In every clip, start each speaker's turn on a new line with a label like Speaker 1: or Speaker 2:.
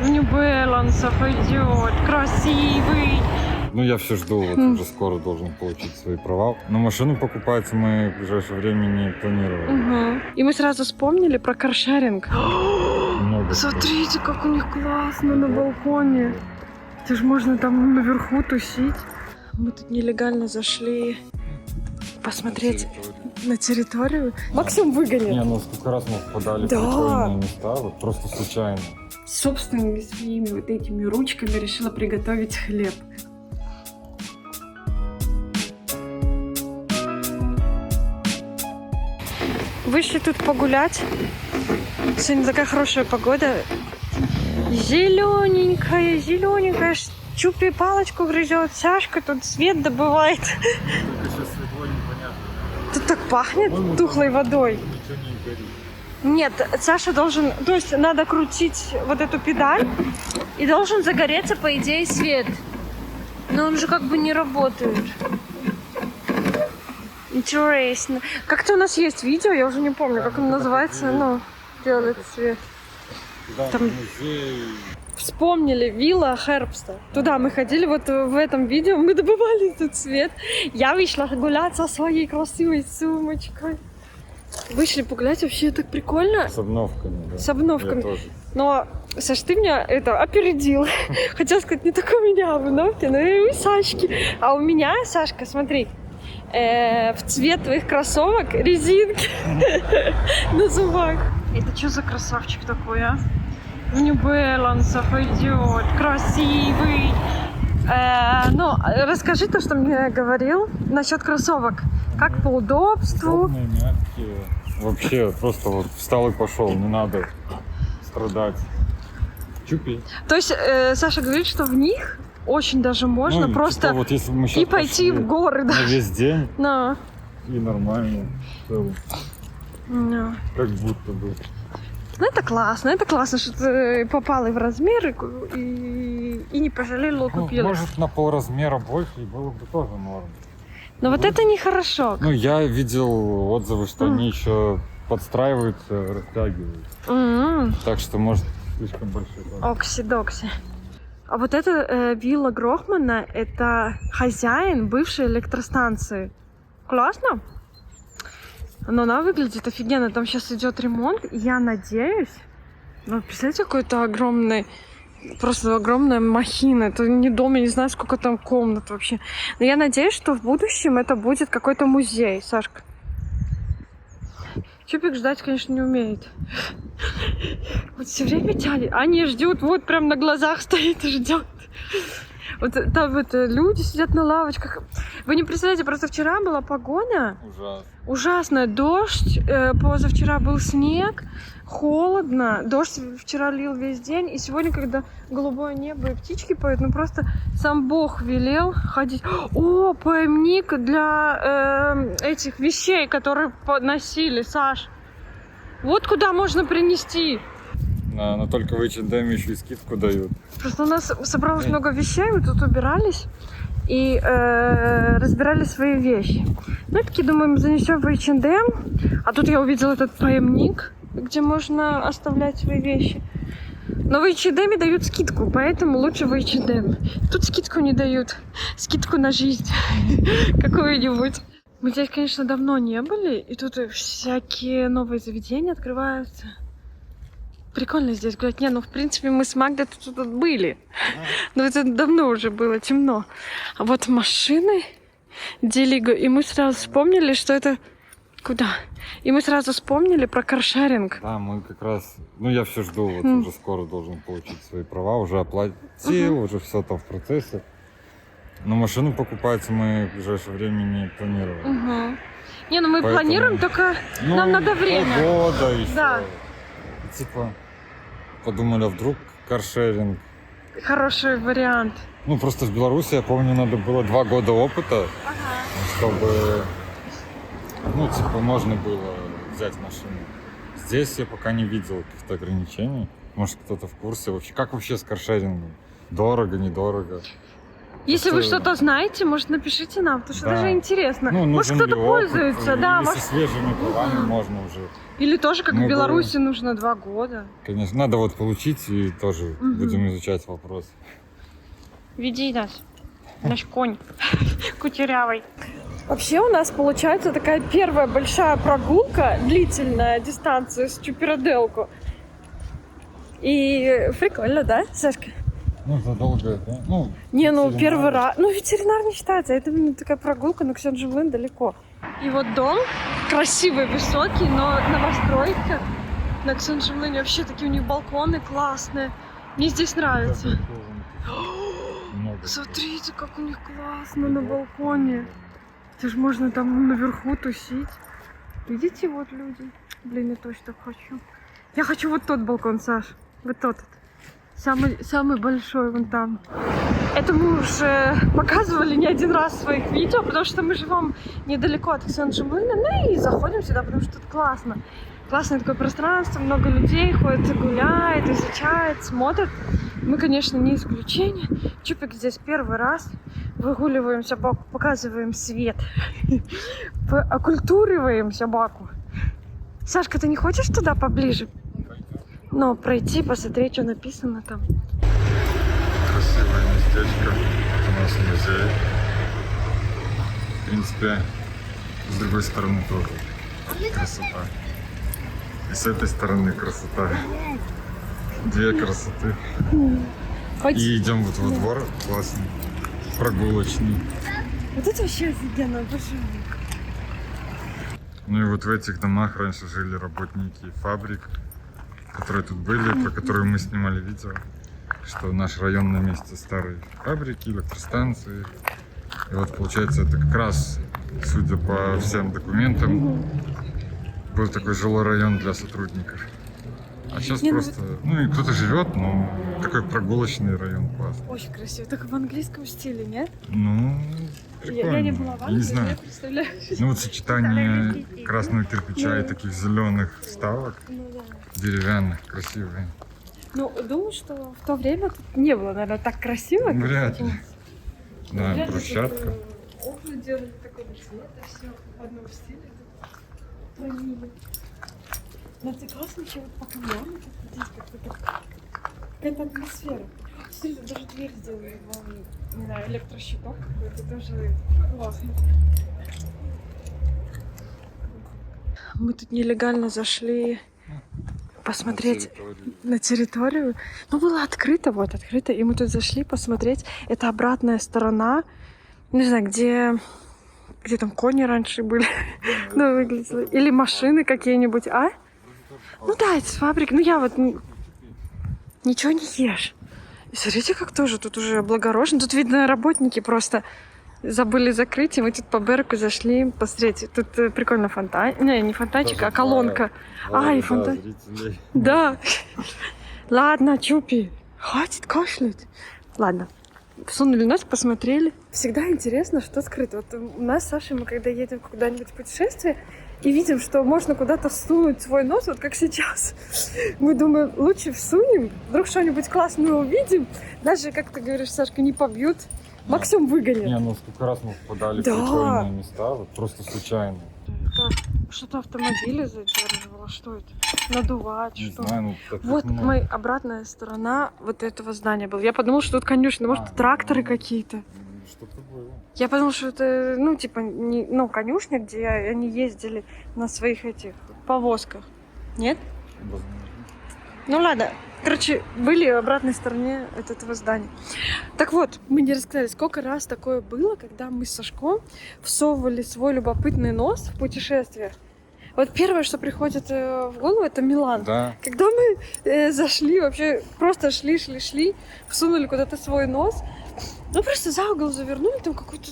Speaker 1: New Balance идет, красивый.
Speaker 2: Ну, я все жду, вот уже скоро должен получить свои права. Но машину покупать мы в ближайшее время не планировали.
Speaker 1: Угу. И мы сразу вспомнили про каршеринг.
Speaker 2: Много
Speaker 1: Смотрите, как у них классно на балконе. Это же можно там наверху тусить. Мы тут нелегально зашли посмотреть на территорию. Максим выгонит.
Speaker 2: Не, ну сколько раз мы впадали в
Speaker 1: Да.
Speaker 2: прикольные места, вот просто случайно.
Speaker 1: Собственными своими вот этими ручками решила приготовить хлеб. Вышли тут погулять. Сегодня такая хорошая погода. Зелененькая, зелененькая. Чупи палочку грызет. Сашка тут свет добывает. Тут так пахнет тухлой водой.
Speaker 2: Ничего не горит.
Speaker 1: Нет, Саша должен... То есть надо крутить вот эту педаль, и должен загореться, по идее, свет. Но он же как бы не работает. Интересно. Как-то у нас есть видео, я уже не помню, как оно называется, но делает свет.
Speaker 2: Да,
Speaker 1: Там-
Speaker 2: музей.
Speaker 1: Вспомнили вилла Хербста. Туда мы ходили, вот в этом видео мы добывали этот свет. Я вышла гулять со своей красивой сумочкой. Вышли погулять, вообще так прикольно.
Speaker 2: С обновками, да.
Speaker 1: С обновками.
Speaker 2: Я тоже.
Speaker 1: Но, Саш, ты меня это опередил. Хотела сказать, не только у меня обновки, но и у Сашки. А у меня, Сашка, смотри, в цвет твоих кроссовок резинки на зубах. Это что за красавчик такой, а? В New Balance идет, красивый. Ну, расскажи то, что мне говорил насчет кроссовок. Как по удобству.
Speaker 2: Удобные, мягкие. Вообще, просто вот встал и пошел, не надо страдать. Чупи.
Speaker 1: То есть Саша говорит, что в них очень даже можно
Speaker 2: Ну,
Speaker 1: просто
Speaker 2: типа, вот если бы мы сейчас
Speaker 1: и пойти в горы,
Speaker 2: на
Speaker 1: да.
Speaker 2: весь день,
Speaker 1: Да.
Speaker 2: и нормально. в целом.
Speaker 1: Да.
Speaker 2: Как будто бы.
Speaker 1: Ну, это классно, что ты попала и в размер, и не пожалела,
Speaker 2: Ну,
Speaker 1: купила.
Speaker 2: может, на полразмера больше, и было бы тоже норм.
Speaker 1: Но вот это нехорошо.
Speaker 2: Ну, я видел отзывы, что они еще подстраиваются, растягивают.
Speaker 1: М-м.
Speaker 2: Так что, может, слишком большой.
Speaker 1: Окси-докси. А вот эта вилла Грохмана, это хозяин бывшей электростанции. Классно? Но она выглядит офигенно. Там сейчас идет ремонт. И я надеюсь... Ну, представляете, какой-то огромный... Просто огромная махина. Это не дом, я не знаю, сколько там комнат вообще. Но я надеюсь, что в будущем это будет какой-то музей, Сашка. Чупик ждать, конечно, не умеет. Вот все время тянет. Они ждут, вот прям на глазах стоит и ждет. Вот там вот люди сидят на лавочках. Вы не представляете, просто вчера была погода
Speaker 2: Ужасно.
Speaker 1: ужасная. Дождь, позавчера был снег, холодно. Дождь вчера лил весь день. И сегодня, когда голубое небо и птички поют, ну просто сам Бог велел ходить. О, поймник для этих вещей, которые носили, Саш. Вот куда можно принести.
Speaker 2: Но только в H&M еще и скидку дают.
Speaker 1: Просто у нас собралось много вещей, мы тут убирались и разбирали свои вещи. Ну, и такие, думаем, занесем в H&M. А тут я увидела этот поймник, где можно оставлять свои вещи. Но в H&M дают скидку, поэтому лучше в H&M. Тут скидку не дают. Скидку на жизнь какую-нибудь. Мы здесь, конечно, давно не были, и тут всякие новые заведения открываются. Прикольно здесь гулять. Не, ну, в принципе, мы с Магдой тут были. Но это давно уже было, темно. А вот машины Делиго. И мы сразу вспомнили, что это... Куда? И мы сразу вспомнили про каршеринг.
Speaker 2: Да, мы как раз... Ну, я все жду, вот уже скоро должен получить свои права. Уже оплатил, уже все там в процессе. Но машину покупать мы в ближайшее время не планировали.
Speaker 1: Угу. Не, ну мы
Speaker 2: Поэтому-
Speaker 1: планируем, только нам надо время.
Speaker 2: Полгода еще.
Speaker 1: Да.
Speaker 2: Типа, подумали, а вдруг каршеринг.
Speaker 1: Хороший вариант.
Speaker 2: Ну, просто в Беларуси, я помню, надо было 2 года опыта, чтобы, ну, типа, можно было взять машину. Здесь я пока не видел каких-то ограничений. Может, кто-то в курсе вообще. Как вообще с каршерингом? Дорого, недорого?
Speaker 1: Если вы
Speaker 2: Что-
Speaker 1: что-то знаете, может, напишите нам, потому что
Speaker 2: Да.
Speaker 1: даже интересно.
Speaker 2: Ну,
Speaker 1: Может,
Speaker 2: нужен
Speaker 1: кто-то
Speaker 2: ли опыт,
Speaker 1: пользуется,
Speaker 2: или
Speaker 1: да,
Speaker 2: со
Speaker 1: может...
Speaker 2: свежими правами можно уже.
Speaker 1: Или тоже, как
Speaker 2: Мы
Speaker 1: в
Speaker 2: бы-
Speaker 1: Беларуси, нужно 2 года.
Speaker 2: Конечно, надо вот получить и тоже
Speaker 1: Мгм.
Speaker 2: будем изучать вопрос.
Speaker 1: Веди нас. Наш конь кучерявый. Вообще у нас получается такая первая большая прогулка, длительная дистанция с Чупероделку. И прикольно, да, Сашка?
Speaker 2: Ну, это долго, да? Ну,
Speaker 1: Не, ну
Speaker 2: ветеринар.
Speaker 1: первый раз. Ну, ветеринар не считается, это именно такая прогулка, но Ксенжелын далеко. И вот дом красивый, высокий, но новостройка. На Ксенжелыне вообще такие у них балконы классные. Мне здесь нравится.
Speaker 2: Много.
Speaker 1: Смотрите, как у них классно на балконе. Это же можно там наверху тусить. Видите, вот люди. Блин, я тоже так хочу. Я хочу вот тот балкон, Саш. Вот тот. Самый большой вон там. Это мы уже показывали не один раз в своих видео, потому что мы живем недалеко от Ксенжелына, ну и заходим сюда, потому что тут классно. Классное такое пространство, много людей ходят, гуляют, изучают, смотрят. Мы, конечно, не исключение. Чупик здесь первый раз. Выгуливаем собаку, показываем свет. Окультуриваем собаку. Сашка, ты не хочешь туда поближе? Ну, пройти, посмотреть, что написано там.
Speaker 2: Красивое местечко. У нас музей. В принципе, с другой стороны тоже красота. И с этой стороны красота. Две красоты. И идем вот во двор классный, прогулочный.
Speaker 1: Вот это вообще офигенно, обожаю.
Speaker 2: Ну и вот в этих домах раньше жили работники фабрик, которые тут были, про которые мы снимали видео, что наш район на месте старой фабрики, электростанции. И вот получается это как раз, судя по всем документам, был такой жилой район для сотрудников. А сейчас
Speaker 1: Не, ну
Speaker 2: просто, ну и кто-то живет, но такой прогулочный район классный.
Speaker 1: Очень красиво. Только в английском стиле, нет?
Speaker 2: Ну, прикольно.
Speaker 1: Я не была в
Speaker 2: Я
Speaker 1: Англии,
Speaker 2: не
Speaker 1: но
Speaker 2: знаю.
Speaker 1: я представляю.
Speaker 2: Ну вот сочетание красного кирпича и таких зеленых вставок,
Speaker 1: Ну да.
Speaker 2: деревянных, красивые.
Speaker 1: Ну, думаю, что в то время тут не было, наверное, так красиво. как
Speaker 2: Вряд ли.
Speaker 1: сейчас.
Speaker 2: Да,
Speaker 1: Вряд ли
Speaker 2: брусчатка.
Speaker 1: тут, окна делали такого цвета, все в одном стиле. Хранили. Но это классно еще вот по камням, тут здесь какая-то атмосфера. Смотри, тут даже дверь сделали, не знаю, электрощиток какой-то, тоже классно. Мы тут нелегально зашли посмотреть на территорию. Ну, было открыто, вот, открыто. И мы тут зашли посмотреть. Это обратная сторона. Не знаю, где там кони раньше были. Ну, выглядело. Или машины какие-нибудь, а? Ну да, это с фабрики. Ну, я вот ничего не ешь. И смотрите, как тоже тут уже облагорожено. Тут, видно, работники просто забыли закрыть, и мы тут по берегу зашли посмотреть. Тут прикольно фонтан. Не фонтанчик, а колонка. И фонтан. Да. Ладно, Чупи, хватит кашлять. Ладно. Всунули нос, посмотрели. Всегда интересно, что скрыто. Вот у нас с Сашей, мы когда едем куда-нибудь в путешествие и видим, что можно куда-то всунуть свой нос, вот как сейчас. Мы думаем, лучше всунем, вдруг что-нибудь классное увидим. Даже, как ты говоришь, Сашка, не побьют, максимум выгонят.
Speaker 2: Не, ну сколько раз мы попадали
Speaker 1: Да.
Speaker 2: в прикольные места, вот просто случайно.
Speaker 1: Это что-то автомобили задерживало, что это? Надувать,
Speaker 2: Не
Speaker 1: что?
Speaker 2: знаю, ну таких
Speaker 1: Вот
Speaker 2: много.
Speaker 1: моя обратная сторона вот этого здания была. Я подумала, что тут конюшня, может, тракторы какие-то.
Speaker 2: Что-то было.
Speaker 1: Я подумала, что это, ну, типа, конюшня, где они ездили на своих этих повозках. Нет?
Speaker 2: Возможно.
Speaker 1: Ну ладно. Короче, были в обратной стороне от этого здания. Так вот, мы не рассказали, сколько раз такое было, когда мы с Сашком всовывали свой любопытный нос в путешествиях. Вот первое, что приходит в голову, это Милан.
Speaker 2: Да.
Speaker 1: Когда мы зашли, вообще просто шли, всунули куда-то свой нос, ну просто за угол завернули, там какой-то,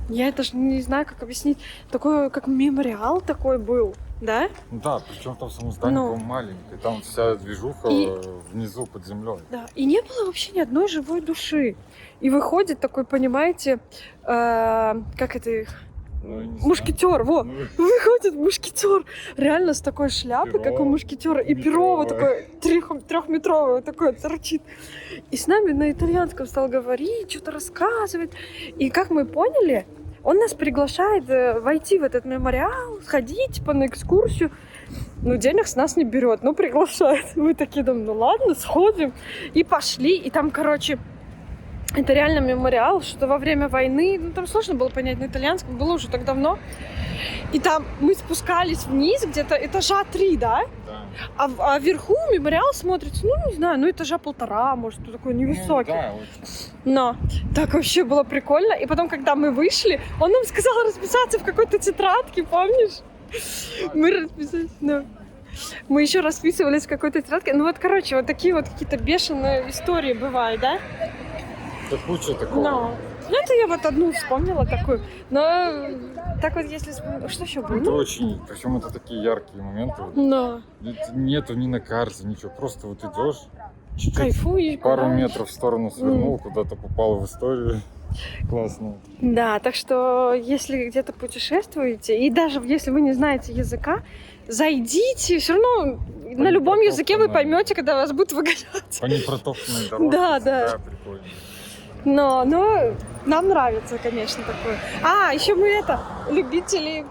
Speaker 1: я даже не знаю, как объяснить, такой, как мемориал такой был, да?
Speaker 2: Ну да, причем там само здание
Speaker 1: Ну.
Speaker 2: было маленькое, там вся движуха
Speaker 1: И-
Speaker 2: внизу под землей.
Speaker 1: Да, и не было вообще ни одной живой души. И выходит такой, понимаете, как это их,
Speaker 2: Ну, не
Speaker 1: Мушкетер, во!
Speaker 2: Ну,
Speaker 1: Выходит мушкетер. Реально с такой шляпой,
Speaker 2: Перо
Speaker 1: как у мушкетера. И перо вот такое трехметровое вот такое торчит. И с нами на итальянском стал говорить, что-то рассказывать. И как мы поняли, он нас приглашает войти в этот мемориал, сходить типа на экскурсию. Ну, денег с нас не берет, но приглашает. Мы такие думаем, ну ладно, сходим. И пошли. И там, короче, это реально мемориал, что во время войны, ну там сложно было понять на итальянском, было уже так давно. И там мы спускались вниз, где-то этажа 3, да?
Speaker 2: да.
Speaker 1: А вверху мемориал смотрится, ну не знаю, ну этажа 1,5, может, такой невысокий.
Speaker 2: Ну, да, очень.
Speaker 1: Но так вообще было прикольно. И потом, когда мы вышли, он нам сказал расписаться в какой-то тетрадке, помнишь? Мы расписались, да. Мы еще расписывались в какой-то тетрадке. Ну вот, короче, вот такие вот какие-то бешеные истории бывают, да?
Speaker 2: Да куча такого.
Speaker 1: Ну, это я вот одну вспомнила такую. Но так вот, если вспомнить... Что еще было?
Speaker 2: Это очень, причем это такие яркие моменты.
Speaker 1: Но
Speaker 2: Нету ни на карте, ничего. Просто вот идешь, чуть-чуть
Speaker 1: кайфуешь.
Speaker 2: пару
Speaker 1: гуляешь.
Speaker 2: метров в сторону свернул, куда-то попал в историю. Классно.
Speaker 1: Да, так что если где-то путешествуете, и даже если вы не знаете языка, зайдите, все равно на любом языке вы поймете, когда вас будут выгонять.
Speaker 2: По непротоптанной дороге.
Speaker 1: Да,
Speaker 2: всегда
Speaker 1: да.
Speaker 2: прикольно.
Speaker 1: Но нам нравится, конечно, такое. А, еще мы любители,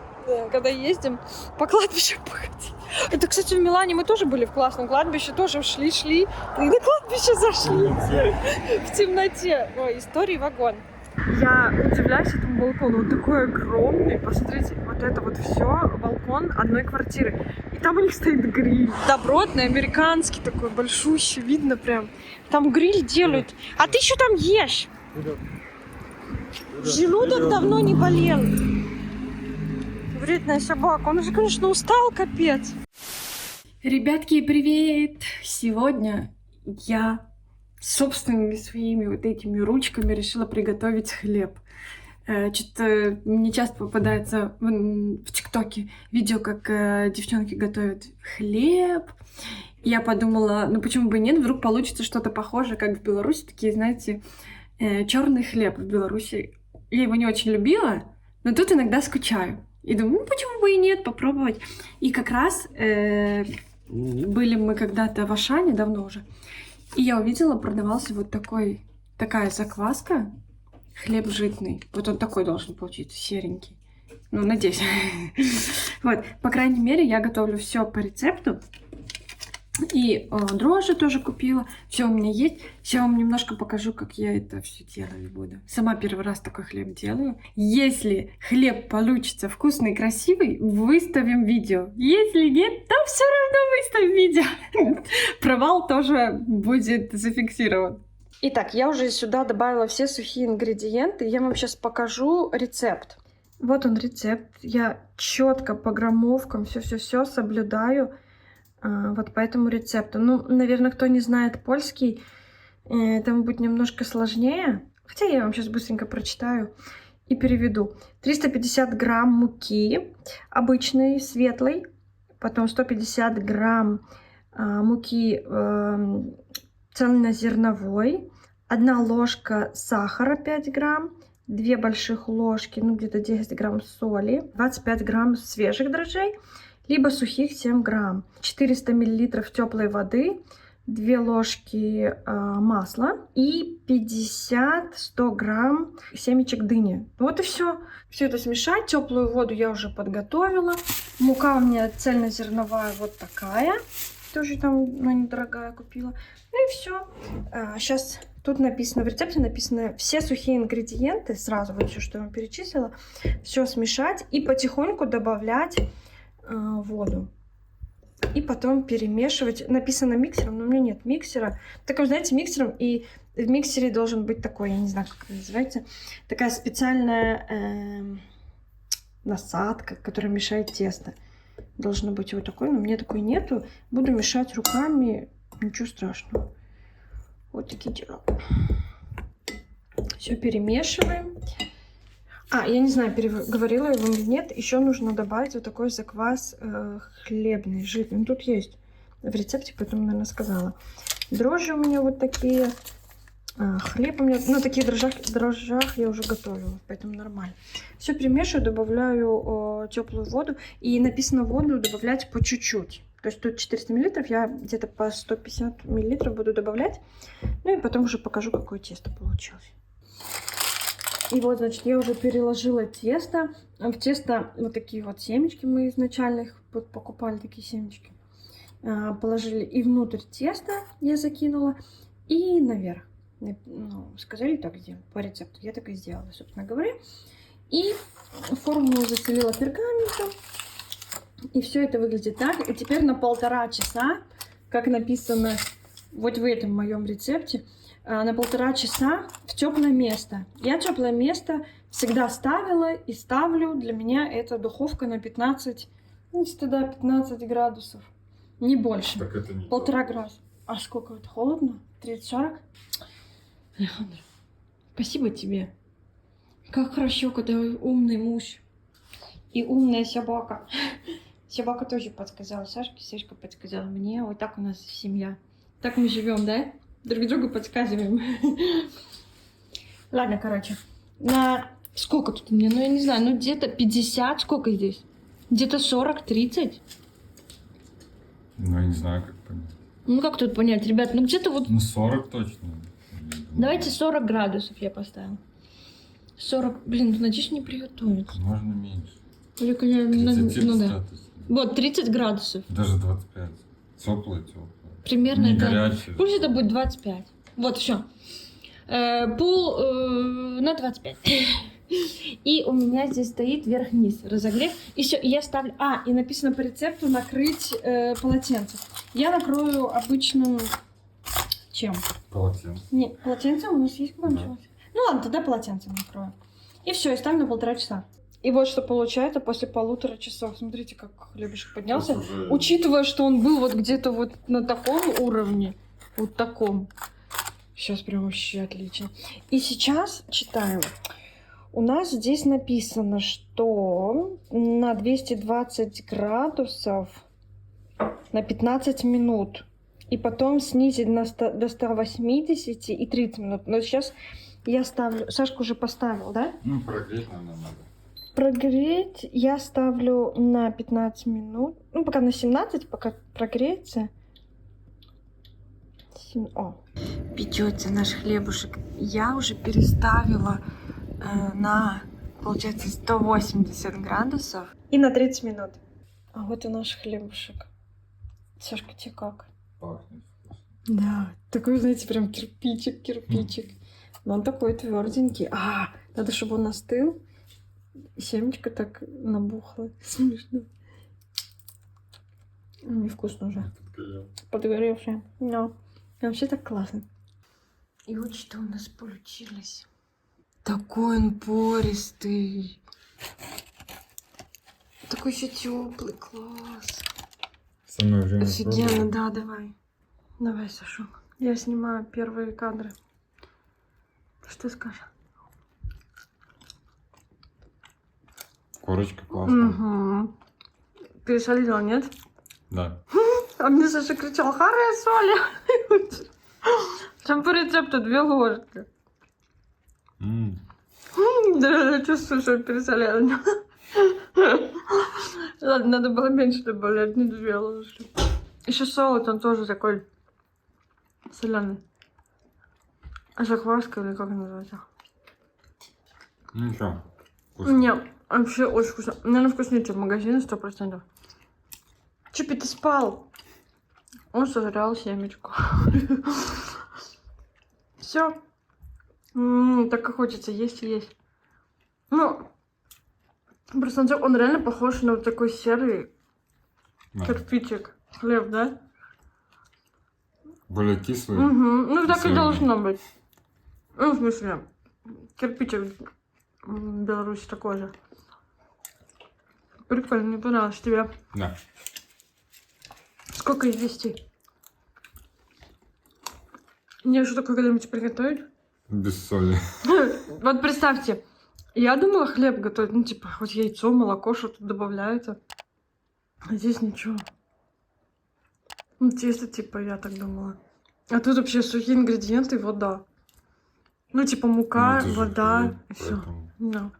Speaker 1: когда ездим, по кладбищу походить. Это, кстати, в Милане мы тоже были в классном кладбище, тоже шли, и на кладбище зашли. В темноте. Ой, истории вагон. Я удивляюсь этому балкону, он такой огромный. Посмотрите, вот это вот все балкон одной квартиры. И там у них стоит гриль. Добротный, американский такой, большущий, видно прям. Там гриль делают. А ты еще там ешь? Желудок давно не болел. Вредная собака. Он уже, конечно, устал, капец. Ребятки, привет! Сегодня я собственными своими вот этими ручками решила приготовить хлеб. Что-то мне часто попадается в ТикТоке видео, как девчонки готовят хлеб. Я подумала, ну почему бы и нет, вдруг получится что-то похожее, как в Беларуси, такие, знаете, черный хлеб в Беларуси. Я его не очень любила, но тут иногда скучаю. И думаю, ну почему бы и нет, попробовать. И как раз были мы когда-то в Ашане, давно уже, и я увидела, продавался вот такая закваска, хлеб житный. Вот он такой должен получиться, серенький. Ну, надеюсь. Вот, по крайней мере, я готовлю все по рецепту. И дрожжи тоже купила. Все у меня есть. Сейчас вам немножко покажу, как я это все делаю буду. Сама первый раз такой хлеб делаю. Если хлеб получится вкусный и красивый, выставим видео. Если нет, то все равно выставим видео. Провал тоже будет зафиксирован. Итак, я уже сюда добавила все сухие ингредиенты. Я вам сейчас покажу рецепт. Вот он рецепт. Я четко по граммовкам все соблюдаю. Вот по этому рецепту. Ну, наверное, кто не знает польский, этому будет немножко сложнее. Хотя я вам сейчас быстренько прочитаю и переведу. 350 грамм муки обычной, светлой. Потом 150 грамм муки цельнозерновой. 1 ложка сахара 5 грамм. 2 больших ложки, ну где-то 10 грамм соли. 25 грамм свежих дрожжей. Либо сухих 7 грамм, 400 миллилитров теплой воды, 2 ложки масла и 50-100 грамм семечек дыни. Вот и все. Все это смешать. Теплую воду я уже подготовила. Мука у меня цельнозерновая вот такая. Тоже там, ну, недорогая купила. Ну и все. Сейчас тут написано, в рецепте написано все сухие ингредиенты. Сразу вот все, что я вам перечислила. Все смешать и потихоньку добавлять воду. И потом перемешивать. Написано миксером, но у меня нет миксера. Таким, знаете, миксером. И в миксере должен быть такой, я не знаю, как это называется, такая специальная насадка, которая мешает тесто. Должно быть вот такой, но у меня такой нету. Буду мешать руками. Ничего страшного. Вот такие дела. Все перемешиваем. Я не знаю, говорила его или нет. Еще нужно добавить вот такой заквас хлебный, жирный. Ну, тут есть в рецепте, поэтому, наверное, сказала. Дрожжи у меня вот такие. Хлеб у меня на таких дрожжах я уже готовила, поэтому нормально. Все перемешиваю, добавляю теплую воду. И написано воду добавлять по чуть-чуть. То есть тут 400 мл, я где-то по 150 мл буду добавлять. Ну и потом уже покажу, какое тесто получилось. И вот, значит, я уже переложила тесто. В тесто вот такие вот семечки, мы изначально их покупали, такие семечки. Положили и внутрь теста я закинула, и наверх. Ну, сказали так сделать по рецепту, я так и сделала, собственно говоря. И форму застелила пергаментом. И все это выглядит так. И теперь на 1,5 часа, как написано вот в этом моем рецепте, на 1,5 часа в теплое место. Я теплое место всегда ставила и ставлю. Для меня это духовка на 15, ну, стыда 15 градусов. Не больше.
Speaker 2: Так это не
Speaker 1: 1,5 градуса. А сколько это? Холодно? 30-40? Александр, спасибо тебе. Как хорошо, когда умный муж и умная собака. Собака тоже подсказала Сашке, Сашка подсказала мне. Вот так у нас семья. Так мы живем, да? Друг другу подсказываем. Ладно, короче. На сколько тут у меня? Ну, я не знаю, ну где-то 50. Сколько здесь? Где-то 40-30.
Speaker 2: Ну, я не знаю, как понять.
Speaker 1: Ну, как тут понять, ребят? Ну, где-то вот...
Speaker 2: Ну, 40 точно.
Speaker 1: Давайте 40 градусов я поставила. 40, блин, ну, надеюсь, не приготовится.
Speaker 2: Можно меньше.
Speaker 1: Только я... Ну, да.
Speaker 2: достаточно.
Speaker 1: Вот, 30 градусов.
Speaker 2: Даже 25. Теплое.
Speaker 1: Примерно
Speaker 2: Не
Speaker 1: это...
Speaker 2: горячее.
Speaker 1: Пусть это будет 25. Вот, все. Пол на 25. И у меня здесь стоит вверх-вниз разогрев. И все, я ставлю... и написано по рецепту накрыть полотенце. Я накрою обычным... Чем?
Speaker 2: Полотенце.
Speaker 1: Нет, полотенце у нас есть какое-нибудь?
Speaker 2: Да.
Speaker 1: Ну ладно, тогда полотенцем накрою. И все, и ставлю на 1,5 часа. И вот что получается после 1,5 часов. Смотрите, как хлебушек поднялся.
Speaker 2: Уже...
Speaker 1: Учитывая, что он был вот где-то вот на таком уровне. Вот таком. Сейчас прям вообще отлично. И сейчас читаем. У нас здесь написано, что на 220 градусов на 15 минут. И потом снизить до 180 и 30 минут. Но сейчас я ставлю... Сашка уже поставил, да?
Speaker 2: Ну, прогреть, наверное, надо.
Speaker 1: Прогреть я ставлю на 15 минут. Ну, пока на 17, пока прогреется. Печется наш хлебушек. Я уже переставила на, получается, 180 градусов. И на 30 минут. А вот и наш хлебушек. Сашка, тебе как?
Speaker 2: Пахнет вкусно.
Speaker 1: Да, такой, знаете, прям кирпичик. Но он такой тверденький. Надо, чтобы он остыл. Семечко так набухло. Смешно. Невкусно уже. Подгоревшее. Но вообще так классно. И вот что у нас получилось. Такой он пористый. Такой еще теплый, класс.
Speaker 2: Самое время
Speaker 1: Офигенно,
Speaker 2: пробовать.
Speaker 1: да, давай. Давай, Сашок. Я снимаю первые кадры. Что скажешь?
Speaker 2: Корочка классная.
Speaker 1: Угу. Пересолила, нет?
Speaker 2: Да.
Speaker 1: А мне Саша кричал: "Харе соли!" Там по рецепту 2 ложки. Да, я чувствую, что я пересолила. Ладно, надо было меньше добавлять, не 2 ложки. Еще соус, он тоже такой соленый. А закваска или как называется?
Speaker 2: Ну что?
Speaker 1: Нет, вообще очень вкусно. Наверное, вкуснее, чем в магазине, 100%. Чипи, ты спал? Он сожрал семечку. Все. Так и хочется есть и есть. Ну, просто он реально похож на вот такой серый кирпичик. Хлеб, да?
Speaker 2: Более кислый.
Speaker 1: Угу. Ну, так и
Speaker 2: Соленый.
Speaker 1: должно быть. Ну, в смысле, кирпичик в Беларуси такой же. Прикольно, мне понравилось. Тебе
Speaker 2: Да.
Speaker 1: сколько из 10? Мне что такое когда-нибудь приготовить?
Speaker 2: Без соли.
Speaker 1: Вот представьте, я думала хлеб готовить, ну типа хоть яйцо, молоко, что-то добавляется. А здесь ничего. Ну тесто типа, я так думала. А тут вообще сухие ингредиенты и вода. Ну, типа мука,
Speaker 2: Ну, это же
Speaker 1: вода
Speaker 2: хлеб,
Speaker 1: и все.
Speaker 2: поэтому.
Speaker 1: Да.